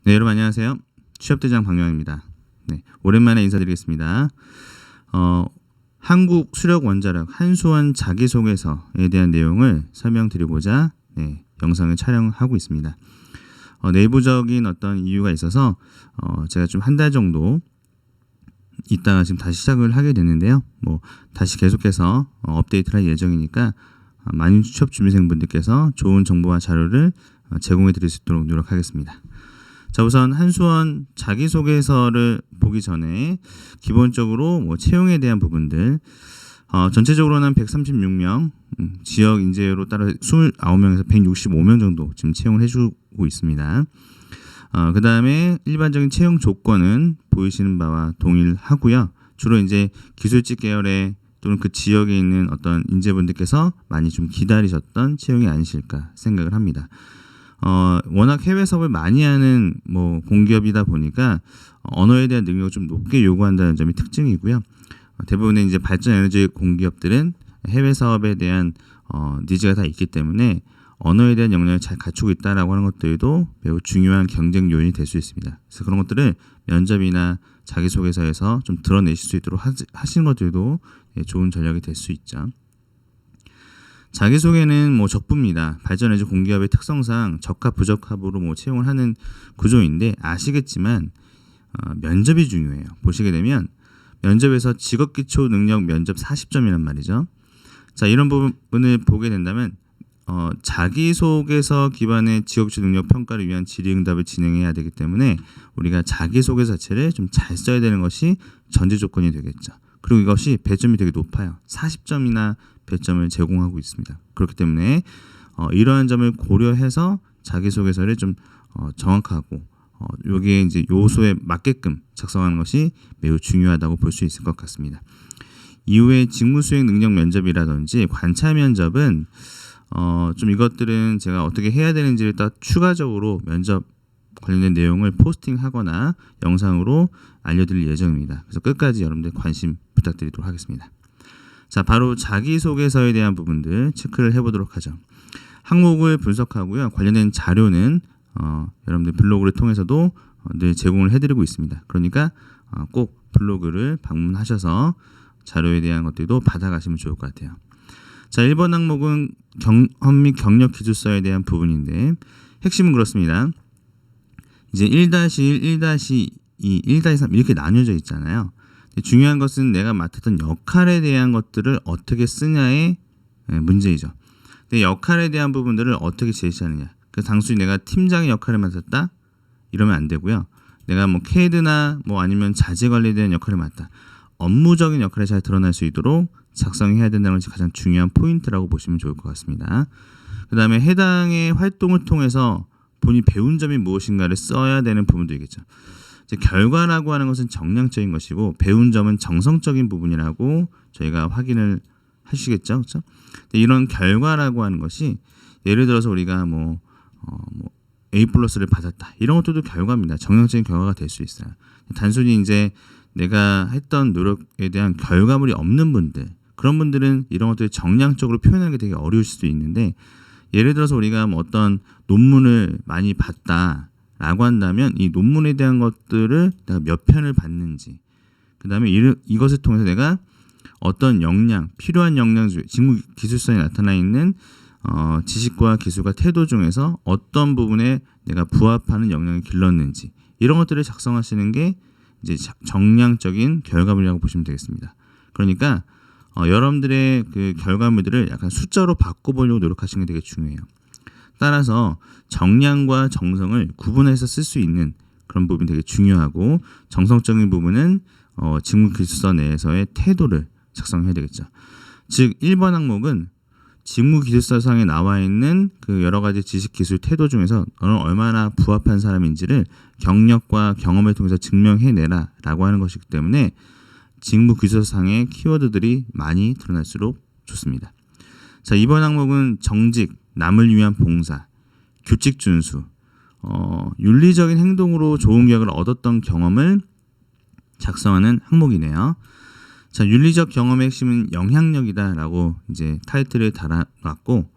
네, 여러분 안녕하세요. 취업대장 박명입니다. 네, 오랜만에 인사드리겠습니다. 한국 수력 원자력 한수원 자기소개서에 대한 내용을 설명드리고자 영상을 촬영하고 있습니다. 내부적인 어떤 이유가 있어서 제가 좀 한 달 정도 있다가 지금 다시 시작을 하게 됐는데요. 다시 계속해서 업데이트를 할 예정이니까 많은 취업 준비생분들께서 좋은 정보와 자료를 제공해 드릴 수 있도록 노력하겠습니다. 자, 우선 한수원 자기소개서를 보기 전에 기본적으로 채용에 대한 부분들, 전체적으로는 136명, 지역 인재로 따라 29명에서 165명 정도 지금 채용을 해주고 있습니다. 그 다음에 일반적인 채용 조건은 보이시는 바와 동일하고요. 주로 이제 기술직 계열의 또는 그 지역에 있는 어떤 인재분들께서 많이 좀 기다리셨던 채용이 아니실까 생각을 합니다. 워낙 해외 사업을 많이 하는 공기업이다 보니까 언어에 대한 능력을 좀 높게 요구한다는 점이 특징이고요. 대부분의 이제 발전 에너지 공기업들은 해외 사업에 대한 니즈가 다 있기 때문에 언어에 대한 역량을 잘 갖추고 있다라고 하는 것들도 매우 중요한 경쟁 요인이 될 수 있습니다. 그래서 그런 것들을 면접이나 자기소개서에서 좀 드러내실 수 있도록 하시는 것들도 좋은 전략이 될 수 있죠. 자기소개는 적부입니다. 발전에너지 공기업의 특성상 적합 부적합으로 채용을 하는 구조인데 아시겠지만 면접이 중요해요. 보시게 되면 면접에서 직업기초 능력 면접 40점이란 말이죠. 자, 이런 부분을 보게 된다면 자기소개서 기반의 직업기초 능력 평가를 위한 질의응답을 진행해야 되기 때문에 우리가 자기소개서 자체를 좀 잘 써야 되는 것이 전제 조건이 되겠죠. 그리고 이것이 배점이 되게 높아요. 40점이나 배점을 제공하고 있습니다. 그렇기 때문에 이러한 점을 고려해서 자기소개서를 좀 정확하고 여기에 이제 요소에 맞게끔 작성하는 것이 매우 중요하다고 볼 수 있을 것 같습니다. 이후에 직무수행 능력 면접이라든지 관찰 면접은 좀 이것들은 제가 어떻게 해야 되는지를 또 추가적으로 면접 관련된 내용을 포스팅하거나 영상으로 알려드릴 예정입니다. 그래서 끝까지 여러분들 관심 부탁드리도록 하겠습니다. 자, 바로 자기소개서에 대한 부분들 체크를 해보도록 하죠. 항목을 분석하고요. 관련된 자료는 여러분들 블로그를 통해서도 늘 제공을 해드리고 있습니다. 그러니까 꼭 블로그를 방문하셔서 자료에 대한 것들도 받아가시면 좋을 것 같아요. 자, 1번 항목은 경험 및 경력 기술서에 대한 부분인데 핵심은 그렇습니다. 이제 1-1, 1-2, 1-3 이렇게 나뉘어져 있잖아요. 중요한 것은 내가 맡았던 역할에 대한 것들을 어떻게 쓰냐의 문제이죠. 근데 역할에 대한 부분들을 어떻게 제시하느냐. 그래서 단순히 내가 팀장의 역할을 맡았다 이러면 안 되고요. 내가 CAD나 아니면 자재 관리에 대한 역할을 맡았다. 업무적인 역할이 잘 드러날 수 있도록 작성해야 된다는 것이 가장 중요한 포인트라고 보시면 좋을 것 같습니다. 그 다음에 해당의 활동을 통해서 본인이 배운 점이 무엇인가를 써야 되는 부분도 있겠죠. 이제 결과라고 하는 것은 정량적인 것이고 배운 점은 정성적인 부분이라고 저희가 확인을 하시겠죠, 그렇죠? 이런 결과라고 하는 것이 예를 들어서 우리가 A+를 받았다 이런 것들도 결과입니다. 정량적인 결과가 될 수 있어요. 단순히 이제 내가 했던 노력에 대한 결과물이 없는 분들, 그런 분들은 이런 것들을 정량적으로 표현하기 되게 어려울 수도 있는데 예를 들어서 우리가 어떤 논문을 많이 봤다라고 한다면 이 논문에 대한 것들을 내가 몇 편을 봤는지, 그 다음에 이것을 통해서 내가 어떤 역량, 필요한 역량 중에 직무 기술서에 나타나 있는 지식과 기술과 태도 중에서 어떤 부분에 내가 부합하는 역량을 길렀는지 이런 것들을 작성하시는 게 이제 정량적인 결과물이라고 보시면 되겠습니다. 그러니까 여러분들의 그 결과물들을 약간 숫자로 바꿔보려고 노력하시는 게 되게 중요해요. 따라서 정량과 정성을 구분해서 쓸 수 있는 그런 부분이 되게 중요하고 정성적인 부분은 직무기술서 내에서의 태도를 작성해야 되겠죠. 즉 1번 항목은 직무기술서상에 나와 있는 그 여러 가지 지식, 기술, 태도 중에서 너는 얼마나 부합한 사람인지를 경력과 경험을 통해서 증명해내라 라고 하는 것이기 때문에 직무기술서상의 키워드들이 많이 드러날수록 좋습니다. 자, 2번 항목은 정직, 남을 위한 봉사, 규칙 준수, 윤리적인 행동으로 좋은 결과를 얻었던 경험을 작성하는 항목이네요. 자, 윤리적 경험의 핵심은 영향력이다라고 이제 타이틀을 달아놨고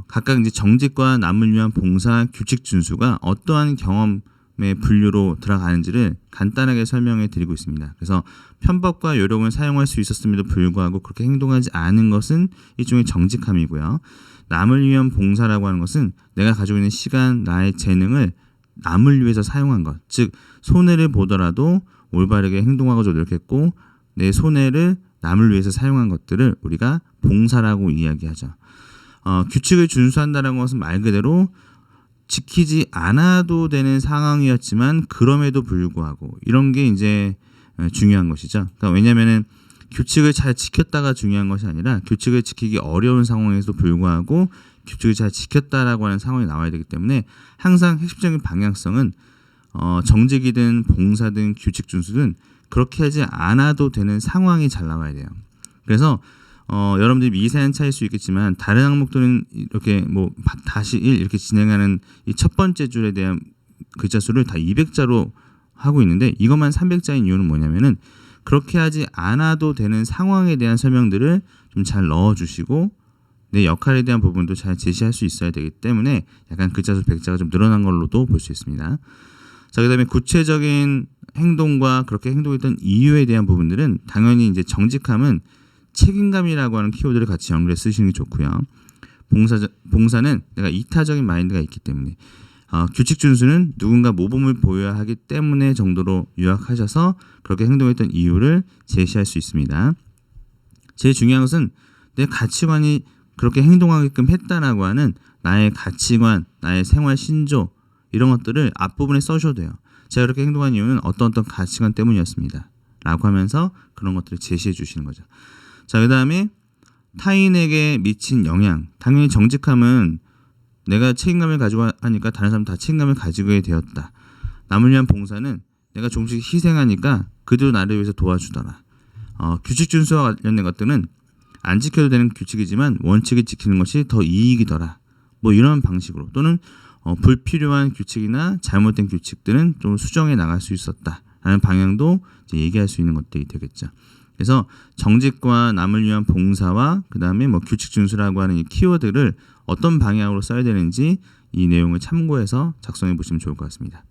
각각 이제 정직과 남을 위한 봉사, 규칙 준수가 어떠한 경험을 분류로 들어가는지를 간단하게 설명해 드리고 있습니다. 그래서 편법과 요령을 사용할 수 있었음에도 불구하고 그렇게 행동하지 않은 것은 일종의 정직함이고요. 남을 위한 봉사라고 하는 것은 내가 가지고 있는 시간, 나의 재능을 남을 위해서 사용한 것, 즉 손해를 보더라도 올바르게 행동하고 노력했고 내 손해를 남을 위해서 사용한 것들을 우리가 봉사라고 이야기하죠. 규칙을 준수한다는 것은 말 그대로 지키지 않아도 되는 상황이었지만 그럼에도 불구하고 이런 게 이제 중요한 것이죠. 그러니까 왜냐하면은 규칙을 잘 지켰다가 중요한 것이 아니라 규칙을 지키기 어려운 상황에서도 불구하고 규칙을 잘 지켰다라고 하는 상황이 나와야 되기 때문에 항상 핵심적인 방향성은 정직이든 봉사든 규칙 준수든 그렇게 하지 않아도 되는 상황이 잘 나와야 돼요. 그래서 여러분들이 미세한 차이일 수 있겠지만 다른 항목들은 이렇게 뭐 다시 1 이렇게 진행하는 이 첫 번째 줄에 대한 글자 수를 다 200자로 하고 있는데 이것만 300자인 이유는 뭐냐면은 그렇게 하지 않아도 되는 상황에 대한 설명들을 좀 잘 넣어주시고 내 역할에 대한 부분도 잘 제시할 수 있어야 되기 때문에 약간 글자 수 100자가 좀 늘어난 걸로도 볼 수 있습니다. 자, 그다음에 구체적인 행동과 그렇게 행동했던 이유에 대한 부분들은 당연히 이제 정직함은 책임감이라고 하는 키워드를 같이 연결해 쓰시는 게 좋고요. 봉사는 내가 이타적인 마인드가 있기 때문에 규칙 준수는 누군가 모범을 보여야 하기 때문에 정도로 요약하셔서 그렇게 행동했던 이유를 제시할 수 있습니다. 제일 중요한 것은 내 가치관이 그렇게 행동하게끔 했다라고 하는 나의 가치관, 나의 생활 신조 이런 것들을 앞부분에 써주셔도 돼요. 제가 그렇게 행동한 이유는 어떤 가치관 때문이었습니다. 라고 하면서 그런 것들을 제시해 주시는 거죠. 자, 그 다음에 타인에게 미친 영향. 당연히 정직함은 내가 책임감을 가지고 하니까 다른 사람 다 책임감을 가지게 되었다. 남을 위한 봉사는 내가 조금씩 희생하니까 그들도 나를 위해서 도와주더라. 규칙 준수와 관련된 것들은 안 지켜도 되는 규칙이지만 원칙을 지키는 것이 더 이익이더라. 뭐 이런 방식으로 또는 불필요한 규칙이나 잘못된 규칙들은 좀 수정해 나갈 수 있었다라는 방향도 이제 얘기할 수 있는 것들이 되겠죠. 그래서 정직과 남을 위한 봉사와 그 다음에 뭐 규칙 준수라고 하는 이 키워드를 어떤 방향으로 써야 되는지 이 내용을 참고해서 작성해 보시면 좋을 것 같습니다.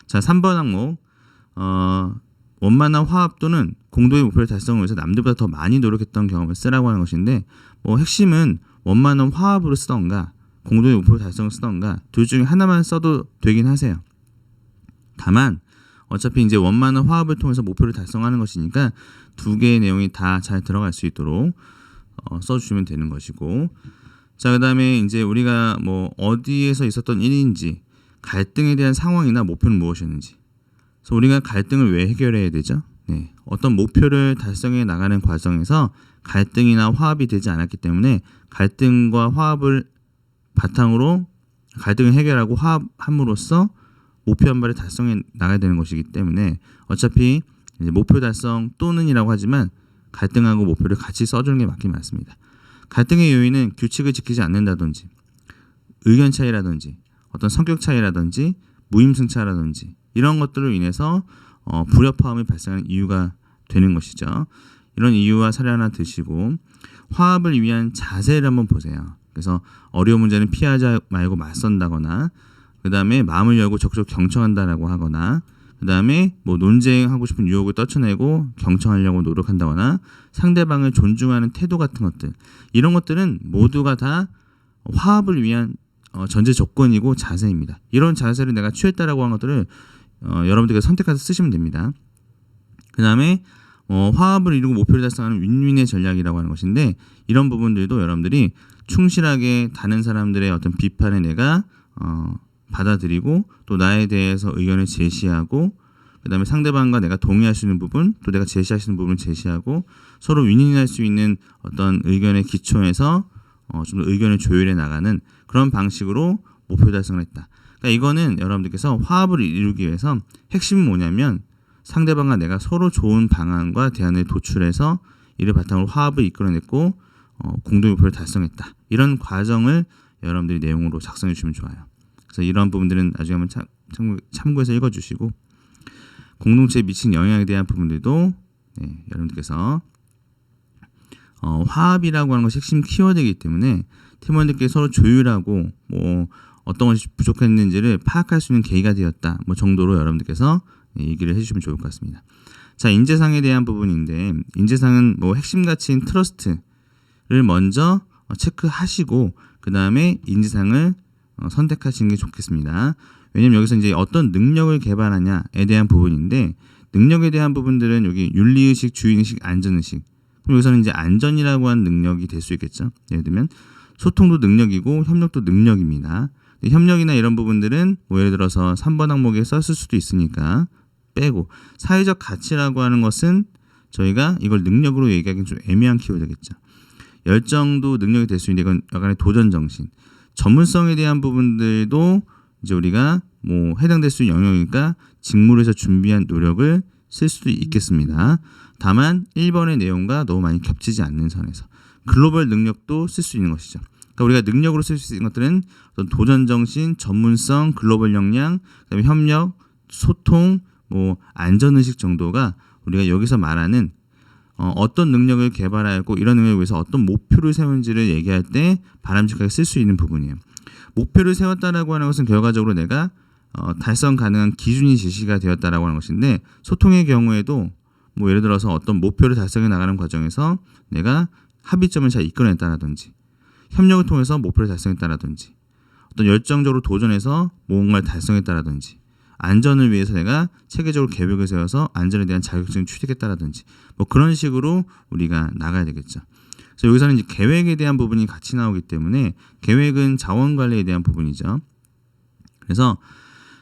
자, 3번 항목 원만한 화합 또는 공동의 목표를 달성을 위해서 남들보다 더 많이 노력했던 경험을 쓰라고 하는 것인데 뭐 핵심은 원만한 화합으로 쓰던가 공동의 목표 달성을 쓰던가 둘 중에 하나만 써도 되긴 하세요. 다만 어차피 이제 원만한 화합을 통해서 목표를 달성하는 것이니까 두 개의 내용이 다 잘 들어갈 수 있도록 써주시면 되는 것이고, 자, 그다음에 이제 우리가 뭐 어디에서 있었던 일인지 갈등에 대한 상황이나 목표는 무엇이었는지, 그래서 우리가 갈등을 왜 해결해야 되죠? 네, 어떤 목표를 달성해 나가는 과정에서 갈등이나 화합이 되지 않았기 때문에 갈등과 화합을 바탕으로 갈등을 해결하고 화합함으로써 목표 한 발을 달성해 나가야 되는 것이기 때문에 어차피 이제 목표 달성 또는이라고 하지만 갈등하고 목표를 같이 써주는 게 맞긴 맞습니다. 갈등의 요인은 규칙을 지키지 않는다든지 의견 차이라든지 어떤 성격 차이라든지 무임승차라든지 이런 것들로 인해서 불협화음이 발생하는 이유가 되는 것이죠. 이런 이유와 사례 하나 드시고 화합을 위한 자세를 한번 보세요. 그래서 어려운 문제는 피하지 말고 맞선다거나 그 다음에 마음을 열고 적극 경청한다라고 하거나 그 다음에 뭐 논쟁하고 싶은 유혹을 떨쳐내고 경청하려고 노력한다거나 상대방을 존중하는 태도 같은 것들, 이런 것들은 모두가 다 화합을 위한 전제 조건이고 자세입니다. 이런 자세를 내가 취했다라고 하는 것들을 여러분들께서 선택해서 쓰시면 됩니다. 그 다음에 화합을 이루고 목표를 달성하는 윈윈의 전략이라고 하는 것인데 이런 부분들도 여러분들이 충실하게 다른 사람들의 어떤 비판에 내가 받아들이고 또 나에 대해서 의견을 제시하고 그 다음에 상대방과 내가 동의할 수 있는 부분 또 내가 제시할 수 있는 부분을 제시하고 서로 윈윈할 수 있는 어떤 의견에 기초해서 좀 더 의견을 조율해 나가는 그런 방식으로 목표 달성을 했다. 그러니까 이거는 여러분들께서 화합을 이루기 위해서 핵심은 뭐냐면 상대방과 내가 서로 좋은 방안과 대안을 도출해서 이를 바탕으로 화합을 이끌어냈고 공동 목표를 달성했다. 이런 과정을 여러분들이 내용으로 작성해 주시면 좋아요. 그래서 이런 부분들은 나중에 한번 참고해서 읽어주시고 공동체에 미친 영향에 대한 부분들도 여러분들께서 화합이라고 하는 것이 핵심 키워드이기 때문에 팀원들끼리 서로 조율하고 뭐 어떤 것이 부족했는지를 파악할 수 있는 계기가 되었다. 뭐 정도로 여러분들께서 얘기를 해주시면 좋을 것 같습니다. 자, 인재상에 대한 부분인데 인재상은 뭐 핵심 가치인 트러스트를 먼저 체크하시고 그 다음에 인재상을 선택하시는 게 좋겠습니다. 왜냐면 여기서 이제 어떤 능력을 개발하냐에 대한 부분인데 능력에 대한 부분들은 여기 윤리의식, 주인의식, 안전의식. 그럼 여기서는 이제 안전이라고 하는 능력이 될 수 있겠죠. 예를 들면 소통도 능력이고 협력도 능력입니다. 협력이나 이런 부분들은 뭐 예를 들어서 3번 항목에 썼을 수도 있으니까 빼고 사회적 가치라고 하는 것은 저희가 이걸 능력으로 얘기하기는 좀 애매한 키워드겠죠. 열정도 능력이 될 수 있는데 이건 약간의 도전 정신. 전문성에 대한 부분들도 이제 우리가 뭐 해당될 수 있는 영역이니까 직무에서 준비한 노력을 쓸 수도 있겠습니다. 다만 1번의 내용과 너무 많이 겹치지 않는 선에서 글로벌 능력도 쓸 수 있는 것이죠. 그러니까 우리가 능력으로 쓸 수 있는 것들은 어떤 도전 정신, 전문성, 글로벌 역량, 그다음에 협력, 소통, 뭐 안전의식 정도가 우리가 여기서 말하는 어떤 능력을 개발하고 이런 능력을 위해서 어떤 목표를 세운지를 얘기할 때 바람직하게 쓸 수 있는 부분이에요. 목표를 세웠다라고 하는 것은 결과적으로 내가 달성 가능한 기준이 제시가 되었다라고 하는 것인데 소통의 경우에도 뭐 예를 들어서 어떤 목표를 달성해 나가는 과정에서 내가 합의점을 잘 이끌어냈다라든지 협력을 통해서 목표를 달성했다라든지 어떤 열정적으로 도전해서 뭔가를 달성했다라든지 안전을 위해서 내가 체계적으로 계획을 세워서 안전에 대한 자격증을 취득했다라든지 뭐 그런 식으로 우리가 나가야 되겠죠. 그래서 여기서는 이제 계획에 대한 부분이 같이 나오기 때문에 계획은 자원 관리에 대한 부분이죠. 그래서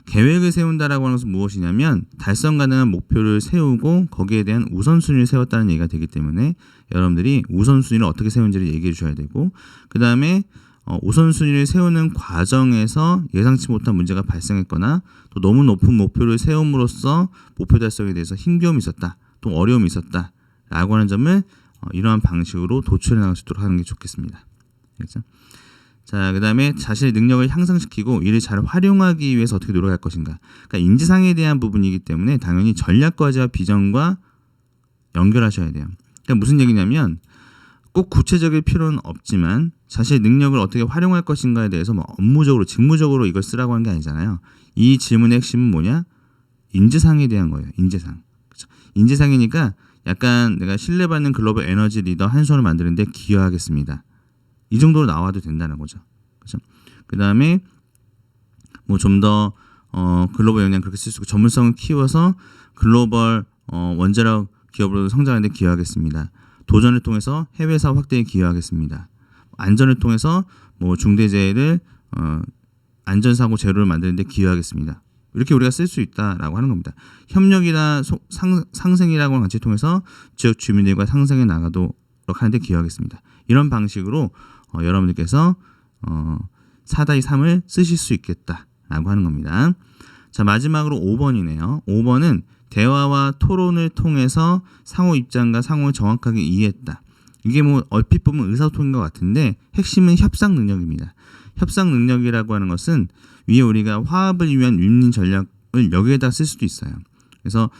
계획을 세운다라고 하는 것은 무엇이냐면 달성 가능한 목표를 세우고 거기에 대한 우선순위를 세웠다는 얘기가 되기 때문에 여러분들이 우선순위를 어떻게 세운지를 얘기해 주셔야 되고 그 다음에 우선순위를 세우는 과정에서 예상치 못한 문제가 발생했거나 또 너무 높은 목표를 세움으로써 목표 달성에 대해서 힘겨움이 있었다, 또 어려움이 있었다 라고 하는 점을 이러한 방식으로 도출해 나갈 수 있도록 하는 게 좋겠습니다. 그렇죠? 자, 그 다음에 자신의 능력을 향상시키고 이를 잘 활용하기 위해서 어떻게 노력할 것인가. 그러니까 인지상에 대한 부분이기 때문에 당연히 전략 과제와 비전과 연결하셔야 돼요. 그러니까 무슨 얘기냐면 꼭 구체적일 필요는 없지만 자신의 능력을 어떻게 활용할 것인가에 대해서 뭐 업무적으로 직무적으로 이걸 쓰라고 하는 게 아니잖아요. 이 질문의 핵심은 뭐냐? 인재상에 대한 거예요. 인재상. 그렇죠? 인재상이니까 약간 내가 신뢰받는 글로벌 에너지 리더 한손을 만드는데 기여하겠습니다. 이 정도로 나와도 된다는 거죠. 그렇죠? 그 다음에 뭐 좀 더 글로벌 역량 그렇게 쓸 수 있고 전문성을 키워서 글로벌 원자력 기업으로 성장하는 데 기여하겠습니다. 도전을 통해서 해외 사업 확대에 기여하겠습니다. 안전을 통해서 뭐 중대재해를 안전사고 제로를 만드는 데 기여하겠습니다. 이렇게 우리가 쓸 수 있다라고 하는 겁니다. 협력이나 상생이라고 하는 가치를 통해서 지역 주민들과 상생해 나가도록 하는 데 기여하겠습니다. 이런 방식으로 여러분들께서 4-3을 쓰실 수 있겠다라고 하는 겁니다. 자, 마지막으로 5번이네요. 5번은 대화와 토론을 통해서 상호 입장과 상호를 정확하게 이해했다. 이게 뭐 얼핏 보면 의사소통인 것 같은데 핵심은 협상 능력입니다. 협상 능력이라고 하는 것은 위에 우리가 화합을 위한 윈윈 전략을 여기에다 쓸 수도 있어요. 그래서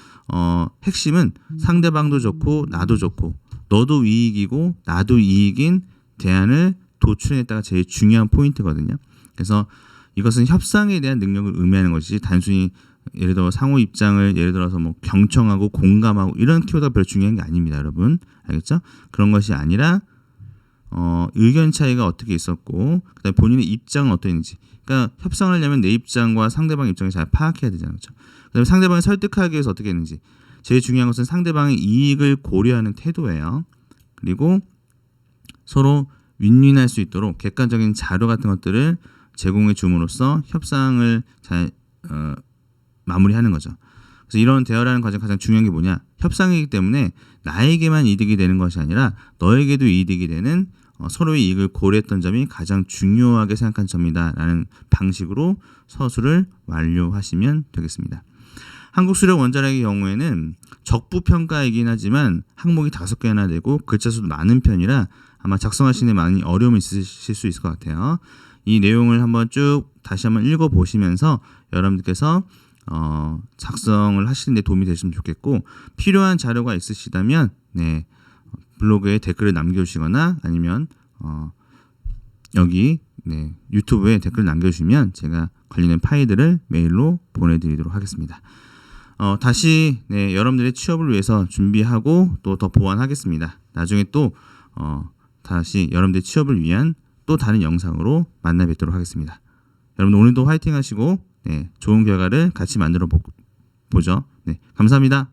핵심은 상대방도 좋고 나도 좋고 너도 이익이고 나도 이익인 대안을 도출해냈다가 제일 중요한 포인트거든요. 그래서 이것은 협상에 대한 능력을 의미하는 것이지 단순히 예를 들어 상호 입장을 예를 들어서 뭐 경청하고 공감하고 이런 키워드가 별로 중요한 게 아닙니다, 여러분. 알겠죠? 그런 것이 아니라 의견 차이가 어떻게 있었고 그다음에 본인의 입장은 어떠했는지. 그러니까 협상을 하려면 내 입장과 상대방 입장을 잘 파악해야 되잖아요. 그렇죠? 그다음에 상대방을 설득하기 위해서 어떻게 했는지. 제일 중요한 것은 상대방의 이익을 고려하는 태도예요. 그리고 서로 윈윈할 수 있도록 객관적인 자료 같은 것들을 제공해 줌으로써 협상을 잘 마무리하는 거죠. 그래서 이런 대화라는 과정 가장 중요한 게 뭐냐? 협상이기 때문에 나에게만 이득이 되는 것이 아니라 너에게도 이득이 되는 서로의 이익을 고려했던 점이 가장 중요하게 생각한 점이다라는 방식으로 서술을 완료하시면 되겠습니다. 한국수력원자력의 경우에는 적부평가이긴 하지만 항목이 5개나 되고 글자 수도 많은 편이라 아마 작성하시는 데 많이 어려움이 있으실 수 있을 것 같아요. 이 내용을 한번 쭉 다시 한번 읽어보시면서 여러분들께서 작성을 하시는 데 도움이 되시면 좋겠고 필요한 자료가 있으시다면 블로그에 댓글을 남겨주시거나 아니면 여기 네, 유튜브에 댓글 남겨주시면 제가 관련된 파일들을 메일로 보내드리도록 하겠습니다. 다시 네, 여러분들의 취업을 위해서 준비하고 또 더 보완하겠습니다. 나중에 또 다시 여러분들의 취업을 위한 또 다른 영상으로 만나 뵙도록 하겠습니다. 여러분 오늘도 화이팅 하시고 네, 좋은 결과를 같이 만들어 보죠. 네, 감사합니다.